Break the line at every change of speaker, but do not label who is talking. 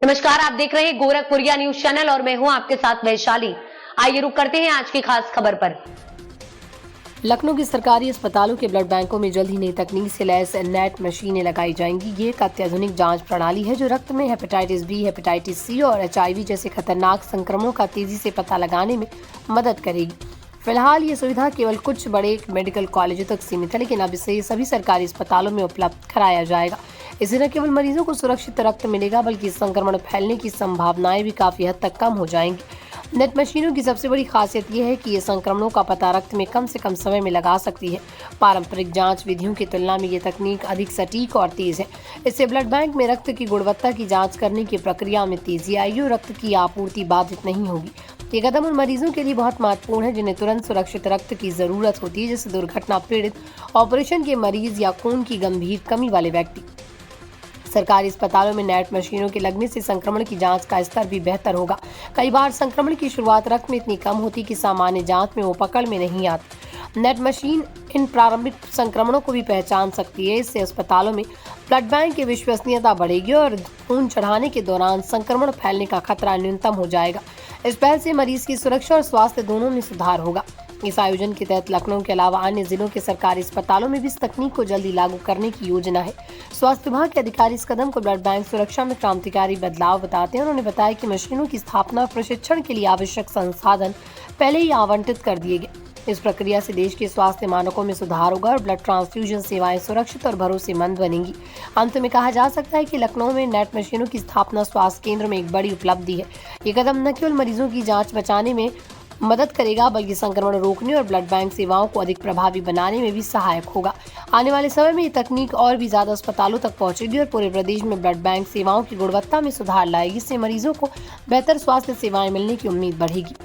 नमस्कार, आप देख रहे हैं गोरखपुरिया न्यूज चैनल और मैं हूं आपके साथ वैशाली। आइए रुक करते हैं आज की खास खबर पर।
लखनऊ के सरकारी अस्पतालों के ब्लड बैंकों में जल्द ही नई तकनीक से लैस नेट मशीनें लगाई जाएंगी। ये एक अत्याधुनिक जांच प्रणाली है जो रक्त में हेपेटाइटिस बी, हेपेटाइटिस सी और HIV जैसे खतरनाक संक्रमणों का तेजी से पता लगाने में मदद करेगी। फिलहाल ये सुविधा केवल कुछ बड़े मेडिकल कॉलेजों तक सीमित है, लेकिन अब इसे सभी सरकारी अस्पतालों में उपलब्ध कराया जाएगा। इससे न केवल मरीजों को सुरक्षित रक्त मिलेगा, बल्कि संक्रमण फैलने की संभावनाएं भी काफी हद तक कम हो जाएंगी। नेट मशीनों की सबसे बड़ी खासियत यह है कि ये संक्रमणों का पता रक्त में कम से कम समय में लगा सकती है। पारंपरिक जांच विधियों की तुलना में ये तकनीक अधिक सटीक और तेज है। इससे ब्लड बैंक में रक्त की गुणवत्ता की जांच करने की प्रक्रिया में तेजी आएगी और रक्त की आपूर्ति बाधित नहीं होगी। ये कदम उन मरीजों के लिए बहुत महत्वपूर्ण है जिन्हें तुरंत सुरक्षित रक्त की जरूरत होती है, जैसे दुर्घटना पीड़ित, ऑपरेशन के मरीज या खून की गंभीर कमी वाले व्यक्ति। सरकारी अस्पतालों में नेट मशीनों के लगने से संक्रमण की जांच का स्तर भी बेहतर होगा। कई बार संक्रमण की शुरुआत रक्त में इतनी कम होती कि सामान्य जांच में वो पकड़ में नहीं आती। नेट मशीन इन प्रारंभिक संक्रमणों को भी पहचान सकती है। इससे अस्पतालों में ब्लड बैंक की विश्वसनीयता बढ़ेगी और खून चढ़ाने के दौरान संक्रमण फैलने का खतरा न्यूनतम हो जाएगा। इस पहल से मरीज की सुरक्षा और स्वास्थ्य दोनों में सुधार होगा। इस आयोजन के तहत लखनऊ के अलावा अन्य जिलों के सरकारी अस्पतालों में भी इस तकनीक को जल्दी लागू करने की योजना है। स्वास्थ्य विभाग के अधिकारी इस कदम को ब्लड बैंक सुरक्षा में क्रांतिकारी बदलाव बताते हैं। उन्होंने बताया कि मशीनों की स्थापना और प्रशिक्षण के लिए आवश्यक संसाधन पहले ही आवंटित कर दिए गए। इस प्रक्रिया से देश के स्वास्थ्य मानकों में सुधार होगा और ब्लड ट्रांसफ्यूजन सेवाएं सुरक्षित और भरोसेमंद बनेंगी। अंत में कहा जा सकता है कि लखनऊ में नेट मशीनों की स्थापना स्वास्थ्य केंद्र में एक बड़ी उपलब्धि है। ये कदम न केवल मरीजों की जांच बचाने में मदद करेगा, बल्कि संक्रमण रोकने और ब्लड बैंक सेवाओं को अधिक प्रभावी बनाने में भी सहायक होगा। आने वाले समय में ये तकनीक और भी ज्यादा अस्पतालों तक पहुंचेगी और पूरे प्रदेश में ब्लड बैंक सेवाओं की गुणवत्ता में सुधार लाएगी। इससे मरीजों को बेहतर स्वास्थ्य सेवाएं मिलने की उम्मीद बढ़ेगी।